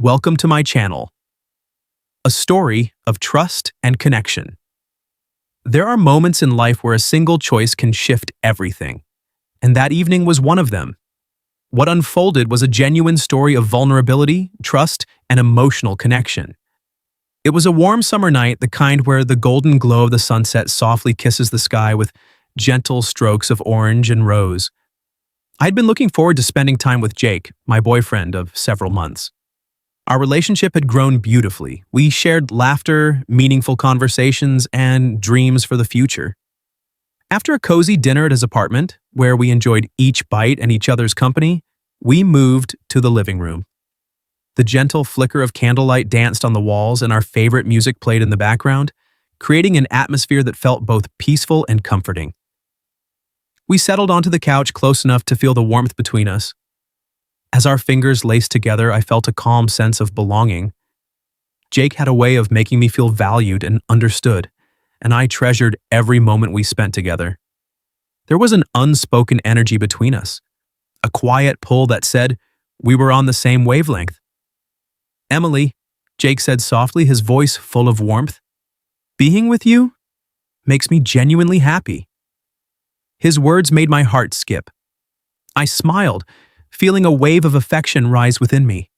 Welcome to my channel, a story of trust and connection. There are moments in life where a single choice can shift everything, and that evening was one of them. What unfolded was a genuine story of vulnerability, trust, and emotional connection. It was a warm summer night, the kind where the golden glow of the sunset softly kisses the sky with gentle strokes of orange and rose. I'd been looking forward to spending time with Jake, my boyfriend of several months. Our relationship had grown beautifully. We shared laughter, meaningful conversations, and dreams for the future. After a cozy dinner at his apartment, where we enjoyed each bite and each other's company, we moved to the living room. The gentle flicker of candlelight danced on the walls and our favorite music played in the background, creating an atmosphere that felt both peaceful and comforting. We settled onto the couch close enough to feel the warmth between us. As our fingers laced together, I felt a calm sense of belonging. Jake had a way of making me feel valued and understood, and I treasured every moment we spent together. There was an unspoken energy between us, a quiet pull that said we were on the same wavelength. "Emily," Jake said softly, his voice full of warmth, "being with you makes me genuinely happy." His words made my heart skip. I smiled, feeling a wave of affection rise within me.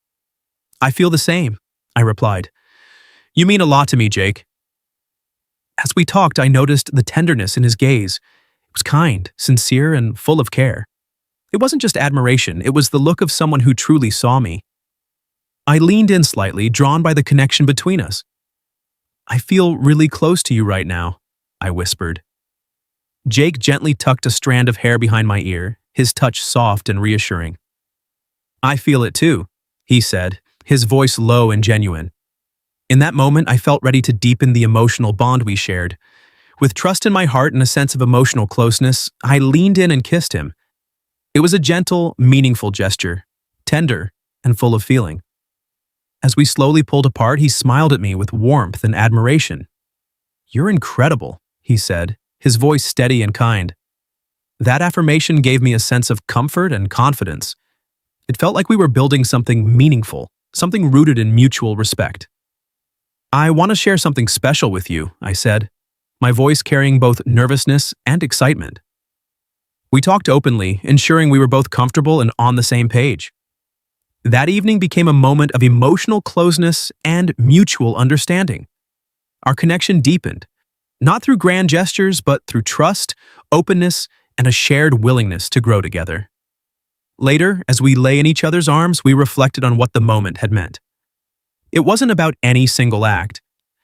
"I feel the same," I replied. "You mean a lot to me, Jake." As we talked, I noticed the tenderness in his gaze. It was kind, sincere, and full of care. It wasn't just admiration, it was the look of someone who truly saw me. I leaned in slightly, drawn by the connection between us. "I feel really close to you right now," I whispered. Jake gently tucked a strand of hair behind my ear, his touch soft and reassuring. "I feel it too," he said, his voice low and genuine. In that moment, I felt ready to deepen the emotional bond we shared. With trust in my heart and a sense of emotional closeness, I leaned in and kissed him. It was a gentle, meaningful gesture, tender and full of feeling. As we slowly pulled apart, he smiled at me with warmth and admiration. "You're incredible," he said, his voice steady and kind. That affirmation gave me a sense of comfort and confidence. It felt like we were building something meaningful, something rooted in mutual respect. "I want to share something special with you," I said, my voice carrying both nervousness and excitement. We talked openly, ensuring we were both comfortable and on the same page. That evening became a moment of emotional closeness and mutual understanding. Our connection deepened, not through grand gestures, but through trust, openness, and a shared willingness to grow together. Later, as we lay in each other's arms, we reflected on what the moment had meant. It wasn't about any single act.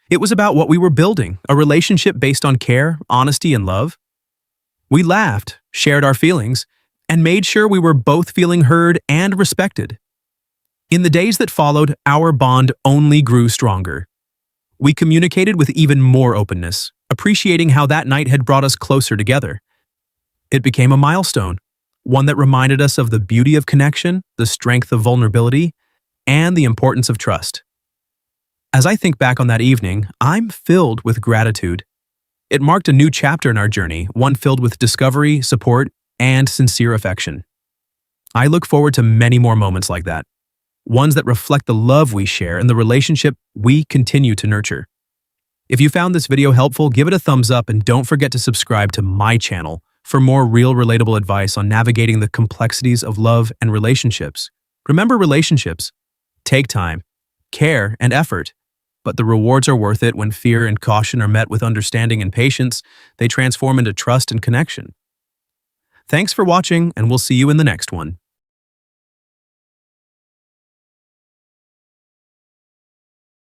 It was about what we were building, a relationship based on care, honesty, and love. We laughed, shared our feelings, and made sure we were both feeling heard and respected. In the days that followed, our bond only grew stronger. We communicated with even more openness, appreciating how that night had brought us closer together. It became a milestone, one that reminded us of the beauty of connection, the strength of vulnerability, and the importance of trust. As I think back on that evening, I'm filled with gratitude. It marked a new chapter in our journey, one filled with discovery, support, and sincere affection. I look forward to many more moments like that, ones that reflect the love we share and the relationship we continue to nurture. If you found this video helpful, give it a thumbs up and don't forget to subscribe to my channel for more real, relatable advice on navigating the complexities of love and relationships. Remember, relationships take time, care, and effort, but the rewards are worth it when fear and caution are met with understanding and patience. They transform into trust and connection. Thanks for watching, and we'll see you in the next one.